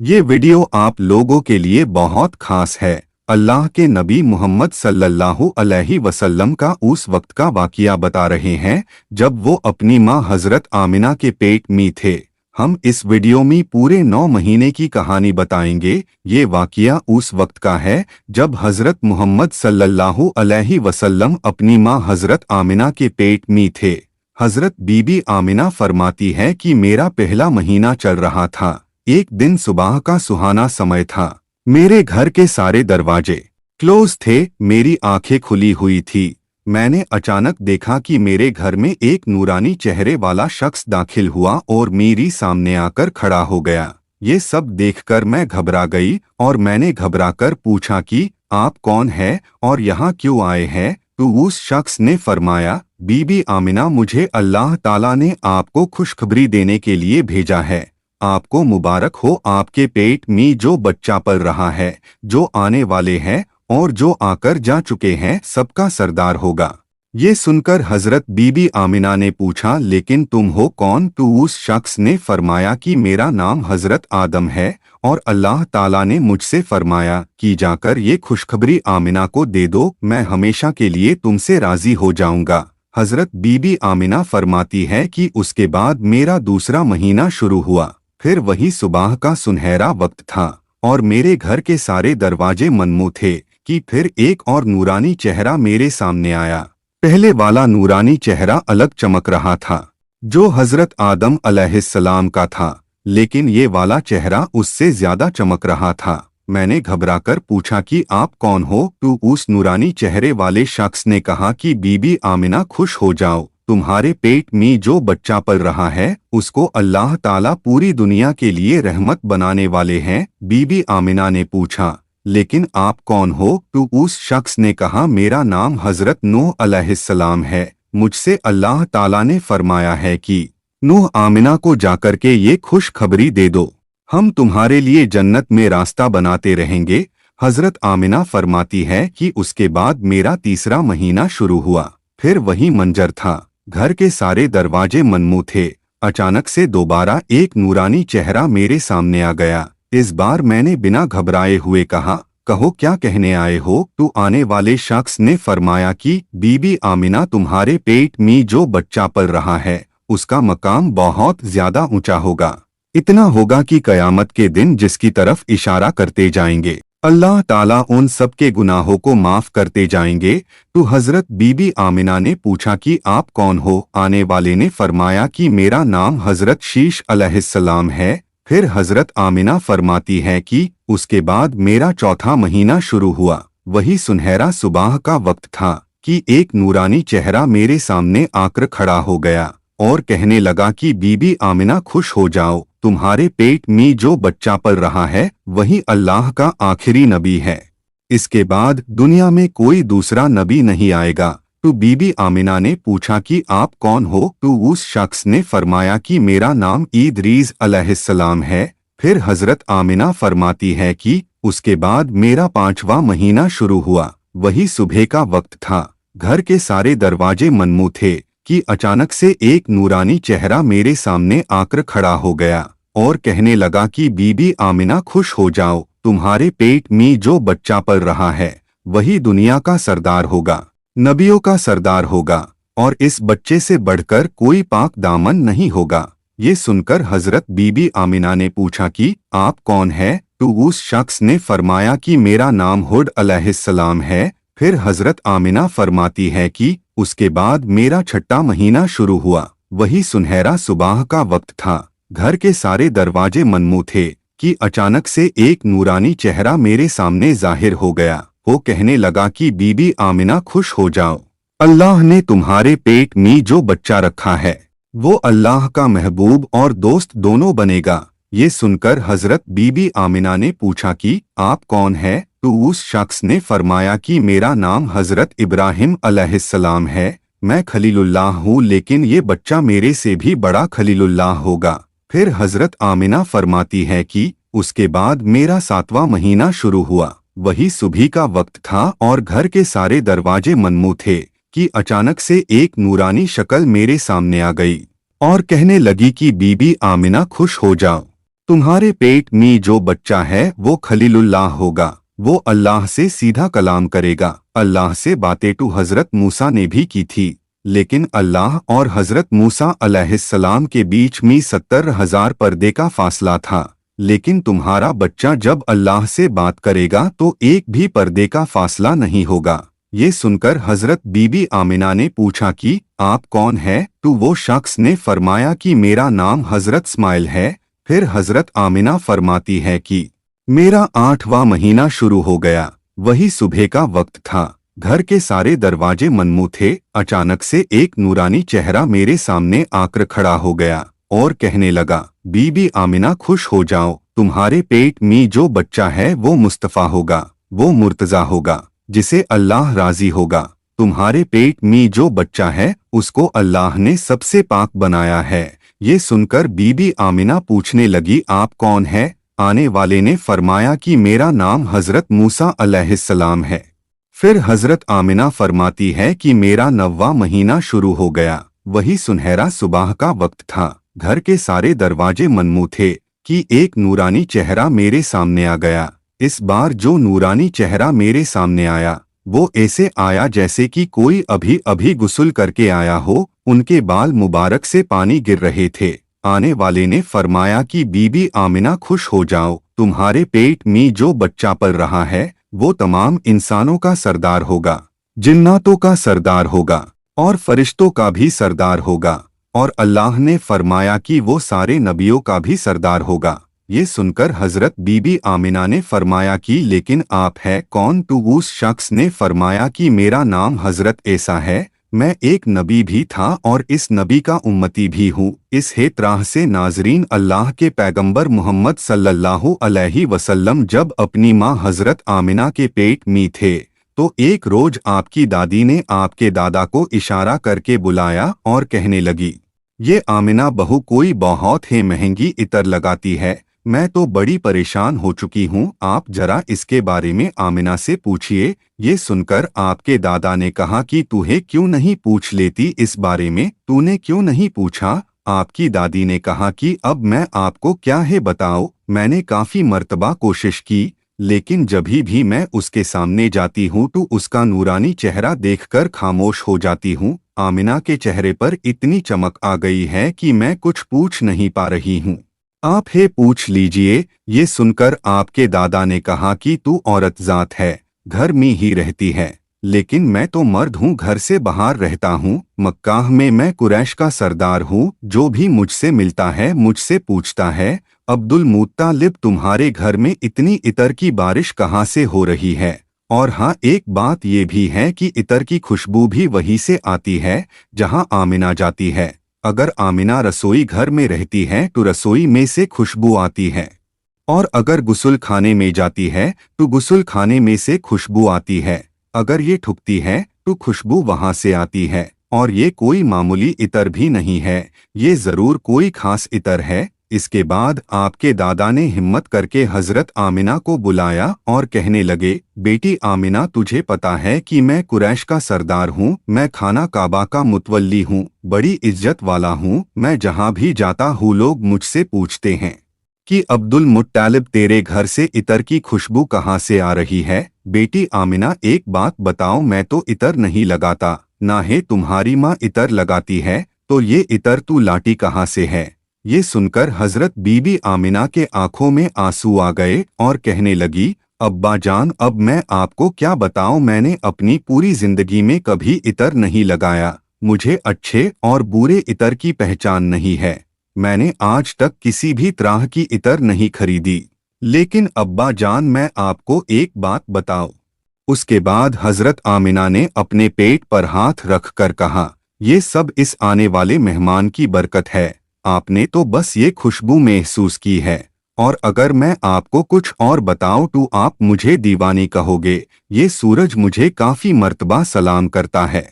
ये वीडियो आप लोगों के लिए बहुत खास है। अल्लाह के नबी मोहम्मद सल्लल्लाहु अलैहि वसल्लम का उस वक्त का वाक़िया बता रहे हैं जब वो अपनी मां हजरत आमिना के पेट में थे। हम इस वीडियो में पूरे 9 महीने की कहानी बताएंगे। ये वाक़िया उस वक्त का है जब हजरत मोहम्मद सल्लल्लाहु अलैहि वसल्लम अपनी मां हजरत आमिना के पेट में थे। हजरत बीबी आमिना फरमाती है कि मेरा पहला महीना चल रहा था। एक दिन सुबह का सुहाना समय था। मेरे घर के सारे दरवाजे क्लोज थे। मेरी आंखें खुली हुई थी। मैंने अचानक देखा कि मेरे घर में एक नूरानी चेहरे वाला शख्स दाखिल हुआ और मेरी सामने आकर खड़ा हो गया। ये सब देखकर मैं घबरा गई और मैंने घबराकर पूछा कि आप कौन है और यहाँ क्यों आए हैं? तो उस शख्स ने फरमाया, बीबी आमिना, मुझे अल्लाह ताला ने आपको खुशखबरी देने के लिए भेजा है। आपको मुबारक हो, आपके पेट में जो बच्चा पल रहा है, जो आने वाले हैं और जो आकर जा चुके हैं, सबका सरदार होगा। ये सुनकर हजरत बीबी आमिना ने पूछा, लेकिन तुम हो कौन? तो उस शख्स ने फरमाया कि मेरा नाम हजरत आदम है और अल्लाह ताला ने मुझसे फरमाया कि जाकर ये खुशखबरी आमिना को दे दो, मैं हमेशा के लिए तुमसे राजी हो जाऊंगा। हजरत बीबी आमिना फरमाती है कि उसके बाद मेरा दूसरा महीना शुरू हुआ। फिर वही सुबह का सुनहरा वक्त था और मेरे घर के सारे दरवाजे मनमू थे कि फिर एक और नूरानी चेहरा मेरे सामने आया। पहले वाला नूरानी चेहरा अलग चमक रहा था, जो हजरत आदम अलैहिस्सलाम का था, लेकिन ये वाला चेहरा उससे ज्यादा चमक रहा था। मैंने घबराकर पूछा कि आप कौन हो? तो उस नूरानी चेहरे वाले शख्स ने कहा कि बीबी आमिना, खुश हो जाओ, तुम्हारे पेट में जो बच्चा पल रहा है उसको अल्लाह ताला पूरी दुनिया के लिए रहमत बनाने वाले हैं। बीबी आमिना ने पूछा, लेकिन आप कौन हो? तो उस शख्स ने कहा, मेरा नाम हजरत नूह अलैहिस्सलाम है। मुझसे अल्लाह ताला ने फरमाया है कि नूह आमिना को जाकर के ये खुशखबरी दे दो, हम तुम्हारे लिए जन्नत में रास्ता बनाते रहेंगे। हजरत आमिना फरमाती है कि उसके बाद मेरा तीसरा महीना शुरू हुआ। फिर वही मंजर था, घर के सारे दरवाजे मनमू थे। अचानक से दोबारा एक नूरानी चेहरा मेरे सामने आ गया। इस बार मैंने बिना घबराए हुए कहा, कहो क्या कहने आए हो? तो आने वाले शख्स ने फरमाया कि बीबी आमिना, तुम्हारे पेट में जो बच्चा पल रहा है उसका मकाम बहुत ज्यादा ऊंचा होगा। इतना होगा कि कयामत के दिन जिसकी तरफ इशारा करते जाएंगे अल्लाह ताला उन सब के गुनाहों को माफ करते जाएंगे। तो हजरत बीबी आमिना ने पूछा कि आप कौन हो? आने वाले ने फरमाया कि मेरा नाम हजरत शीश अलैहिस्सलाम है। फिर हजरत आमिना फरमाती है कि उसके बाद मेरा चौथा महीना शुरू हुआ। वही सुनहरा सुबह का वक्त था कि एक नूरानी चेहरा मेरे सामने आकर खड़ा हो गया और कहने लगा कि बीबी आमिना, खुश हो जाओ, तुम्हारे पेट में जो बच्चा पल रहा है वही अल्लाह का आखिरी नबी है। इसके बाद दुनिया में कोई दूसरा नबी नहीं आएगा। तो बीबी आमिना ने पूछा कि आप कौन हो? तो उस शख्स ने फरमाया कि मेरा नाम इदरीस अलैहिस्सलाम है। फिर हजरत आमिना फरमाती है कि उसके बाद मेरा 5वां महीना शुरू हुआ। वही सुबह का वक्त था। घर के सारे दरवाजे मनमू थे कि अचानक से एक नूरानी चेहरा मेरे सामने आकर खड़ा हो गया और कहने लगा कि बीबी आमिना, खुश हो जाओ, तुम्हारे पेट में जो बच्चा पल रहा है वही दुनिया का सरदार होगा, नबियों का सरदार होगा और इस बच्चे से बढ़कर कोई पाक दामन नहीं होगा। ये सुनकर हजरत बीबी आमिना ने पूछा कि आप कौन है? तो उस शख्स ने फरमाया कि मेरा नाम हुड अलैहिस्सलाम है। फिर हजरत आमिना फरमाती है कि उसके बाद मेरा 6वां महीना शुरू हुआ। वही सुनहरा सुबह का वक्त था। घर के सारे दरवाजे मनमू थे कि अचानक से एक नूरानी चेहरा मेरे सामने जाहिर हो गया। वो कहने लगा कि बीबी आमिना, खुश हो जाओ, अल्लाह ने तुम्हारे पेट में जो बच्चा रखा है वो अल्लाह का महबूब और दोस्त दोनों बनेगा। ये सुनकर हजरत बीबी आमिना ने पूछा कि आप कौन है? तो उस शख्स ने फरमाया कि मेरा नाम हजरत इब्राहिम अलैहिस्सलाम है। मैं खलीलुल्लाह हूँ, लेकिन ये बच्चा मेरे से भी बड़ा खलीलुल्लाह होगा। फिर हजरत आमिना फरमाती है कि उसके बाद मेरा 7वां महीना शुरू हुआ। वही सुबह का वक्त था और घर के सारे दरवाजे मनमू थे कि अचानक से एक नूरानी शक्ल मेरे सामने आ गई और कहने लगी कि बीबी आमिना, खुश हो जाओ, तुम्हारे पेट में जो बच्चा है वो खलीलुल्लाह होगा, वो अल्लाह से सीधा कलाम करेगा। अल्लाह से बातें तो हजरत मूसा ने भी की थी, लेकिन अल्लाह और हजरत मूसा अलैहिस्सलाम के बीच में 70,000 पर्दे का फासला था। लेकिन तुम्हारा बच्चा जब अल्लाह से बात करेगा तो एक भी पर्दे का फासला नहीं होगा। ये सुनकर हजरत बीबी आमिना ने पूछा कि आप कौन है? तो वो शख्स ने फरमाया कि मेरा नाम हजरत इस्माइल है। फिर हजरत आमिना फरमाती है कि मेरा 8वां महीना शुरू हो गया। वही सुबह का वक्त था। घर के सारे दरवाजे मनमू थे। अचानक से एक नूरानी चेहरा मेरे सामने आकर खड़ा हो गया और कहने लगा, बीबी आमिना खुश हो जाओ, तुम्हारे पेट में जो बच्चा है वो मुस्तफ़ा होगा, वो मुर्तज़ा होगा, जिसे अल्लाह राजी होगा। तुम्हारे पेट में जो बच्चा है उसको अल्लाह ने सबसे पाक बनाया है। ये सुनकर बीबी आमिना पूछने लगी, आप कौन है? आने वाले ने फरमाया कि मेरा नाम हजरत मूसा अलैहिस्सलाम है। फिर हजरत आमिना फरमाती है कि मेरा 9वां महीना शुरू हो गया। वही सुनहरा सुबह का वक्त था। घर के सारे दरवाजे मनमू थे कि एक नूरानी चेहरा मेरे सामने आ गया। इस बार जो नूरानी चेहरा मेरे सामने आया वो ऐसे आया जैसे कि कोई अभी अभी गुस्ल करके आया हो। उनके बाल मुबारक से पानी गिर रहे थे। आने वाले ने फरमाया कि बीबी आमिना खुश हो जाओ, तुम्हारे पेट में जो बच्चा पल रहा है वो तमाम इंसानों का सरदार होगा, जिन्नातों का सरदार होगा और फरिश्तों का भी सरदार होगा, और अल्लाह ने फरमाया कि वो सारे नबियों का भी सरदार होगा। ये सुनकर हजरत बीबी आमिना ने फरमाया कि लेकिन आप है कौन? तो उस शख्स ने फरमाया कि मेरा नाम हजरत ईसा है, मैं एक नबी भी था और इस नबी का उम्मती भी हूँ। इस हेतराह से नाजरीन, अल्लाह के पैगंबर मोहम्मद सल्लल्लाहु अलैहि वसल्लम जब अपनी माँ हजरत आमिना के पेट में थे तो एक रोज आपकी दादी ने आपके दादा को इशारा करके बुलाया और कहने लगी, ये आमिना बहू कोई बहुत ही महंगी इतर लगाती है, मैं तो बड़ी परेशान हो चुकी हूँ, आप जरा इसके बारे में आमिना से पूछिए। ये सुनकर आपके दादा ने कहा कि तुम्हें क्यों नहीं पूछ लेती इस बारे में, तूने क्यों नहीं पूछा? आपकी दादी ने कहा कि अब मैं आपको क्या है बताओ, मैंने काफी मर्तबा कोशिश की, लेकिन जभी भी मैं उसके सामने जाती हूँ तो उसका नूरानी चेहरा देखकर खामोश हो जाती हूँ। आमिना के चेहरे पर इतनी चमक आ गई है कि मैं कुछ पूछ नहीं पा रही हूँ, आप है पूछ लीजिए। ये सुनकर आपके दादा ने कहा कि तू औरत जात है, घर में ही रहती है, लेकिन मैं तो मर्द हूँ, घर से बाहर रहता हूँ। मक्काह में मैं कुरैश का सरदार हूँ, जो भी मुझसे मिलता है मुझसे पूछता है, अब्दुल मुत्तालिब तुम्हारे घर में इतनी इतर की बारिश कहाँ से हो रही है? और हाँ, एक बात ये भी है कि इतर की खुशबू भी वहीं से आती है जहाँ आमिना जाती है। अगर आमिना रसोई घर में रहती है तो रसोई में से खुशबू आती है, और अगर गुस्ल खाने में जाती है तो गुस्ल खाने में से खुशबू आती है। अगर ये ठुकती है तो खुशबू वहां से आती है, और ये कोई मामूली इतर भी नहीं है, ये जरूर कोई खास इतर है। इसके बाद आपके दादा ने हिम्मत करके हजरत आमिना को बुलाया और कहने लगे, बेटी आमिना, तुझे पता है कि मैं कुरैश का सरदार हूँ, मैं खाना काबा का मुतवल्ली हूँ, बड़ी इज्जत वाला हूँ। मैं जहाँ भी जाता हूँ लोग मुझसे पूछते हैं कि अब्दुल मुत्तालिब तेरे घर से इतर की खुशबू कहाँ से आ रही है? बेटी आमिना, एक बात बताओ, मैं तो इतर नहीं लगाता, ना है तुम्हारी माँ इतर लगाती है, तो ये इतर तू लाटी कहाँ से है? ये सुनकर हजरत बीबी आमिना के आंखों में आंसू आ गए और कहने लगी, अब्बा जान, अब मैं आपको क्या बताऊं, मैंने अपनी पूरी जिंदगी में कभी इतर नहीं लगाया, मुझे अच्छे और बुरे इतर की पहचान नहीं है, मैंने आज तक किसी भी तरह की इतर नहीं खरीदी। लेकिन अब्बा जान, मैं आपको एक बात बताऊं। उसके बाद हजरत आमिना ने अपने पेट पर हाथ रख कर कहा, ये सब इस आने वाले मेहमान की बरकत है, आपने तो बस ये खुशबू महसूस की है, और अगर मैं आपको कुछ और बताऊं तो आप मुझे दीवानी कहोगे। ये सूरज मुझे काफी मर्तबा सलाम करता है।